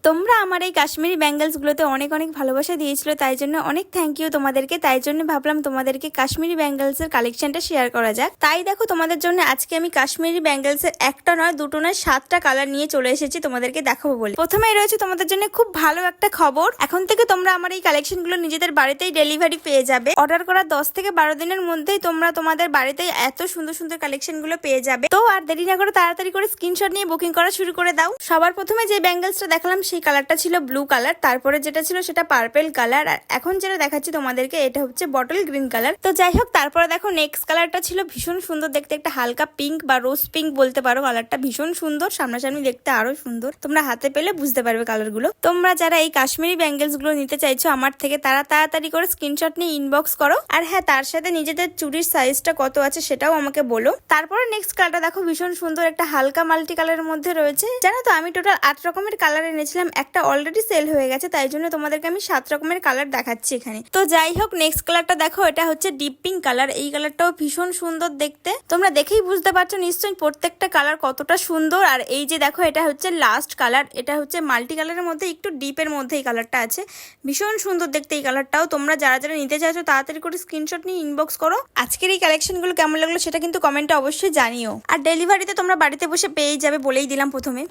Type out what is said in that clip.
তোমরা আমার এই কাশ্মীরি ব্যাঙ্গেলসগুলোতে অনেক অনেক ভালোবাসা দিয়েছিল, তাই জন্য অনেক থ্যাংক ইউ তোমাদেরকে। তাই জন্য ভাবলাম তোমাদেরকে কাশ্মীরি ব্যাঙ্গেলসের কালেকশনটা শেয়ার করা যাক। তাই দেখো তোমাদের জন্য আজকে আমি কাশ্মীরি ব্যাঙ্গেলসের একটা নয়, দুটো নয়, 7টা কালার নিয়ে চলে এসেছি তোমাদেরকে দেখাবো বলে। প্রথমেই রয়েছে তোমাদের জন্য খুব ভালো একটা খবর। এখন থেকে তোমরা আমার এই কালেকশনগুলো নিজেদের বাড়িতেই ডেলিভারি পেয়ে যাবে। অর্ডার করার 10 থেকে 12 দিনের মধ্যেই তোমরা তোমাদের বাড়িতেই এত সুন্দর সুন্দর কালেকশনগুলো পেয়ে যাবে। তো আর দেরি না করে তাড়াতাড়ি করে স্ক্রিনশট নিয়ে বুকিং করা শুরু করে দাও। সবার প্রথমে যে ব্যাঙ্গেলসটা দেখালাম সেই কালারটা ছিল ব্লু কালার, তারপরে যেটা ছিল সেটা পার্পেল কালার, আর এখন যেটা দেখাচ্ছি তোমাদেরকে এটা হচ্ছে বটল গ্রিন কালার। তো যাই হোক, তারপরে দেখো নেক্সট কালারটা ছিল ভীষণ সুন্দর দেখতে, একটা হালকা পিঙ্ক বা রোজ পিঙ্ক বলতে পারো। কালারটা ভীষণ সুন্দর, সামনাসামনি দেখতে আরো সুন্দর, তোমরা হাতে পেলে বুঝতে পারবে কালারগুলো। তোমরা যারা এই কাশ্মীরি ব্যাঙ্গেলস গুলো নিতে চাইছো আমার থেকে, তারা তাড়াতাড়ি করে স্ক্রিনশট নিয়ে ইনবক্স করো। আর হ্যাঁ, তার সাথে নিজেদের চুড়ির সাইজটা কত আছে সেটাও আমাকে বলো। তারপরে নেক্সট কালারটা দেখো ভীষণ সুন্দর, একটা হালকা মাল্টি কালারের মধ্যে রয়েছে। জানো তো আমি টোটাল 8 রকমের কালার এনেছিলাম, একটা অলরেডি সেল হয়ে গেছে, তাই জন্য তোমাদেরকে আমি 7 রকমের কালার দেখাচ্ছি এখানে। তো যাই হোক, নেক্সট কালারটা দেখো, এটা হচ্ছে ডিপ পিঙ্ক কালার। এই কালারটাও ভীষণ সুন্দর দেখতে, তোমরা দেখেই বুঝতে পারছো নিশ্চয়ই প্রত্যেকটা কালার কতটা সুন্দর। আর এই যে দেখো, এটা হচ্ছে লাস্ট কালার, এটা হচ্ছে মাল্টি কালারের মধ্যে একটু ডিপের মধ্যে এই কালারটা আছে, ভীষণ সুন্দর দেখতে এই কালারটাও। তোমরা যারা যারা নিতে চাইছো তাড়াতাড়ি করে স্ক্রিনশট নিয়ে ইনবক্স করো। আজকের এই কালেকশনগুলো কেমন লাগলো সেটা কিন্তু কমেন্টে অবশ্যই জানিও। আর ডেলিভারিতে তোমরা বাড়িতে বসে পেয়ে যাবে বলেই দিলাম প্রথমে।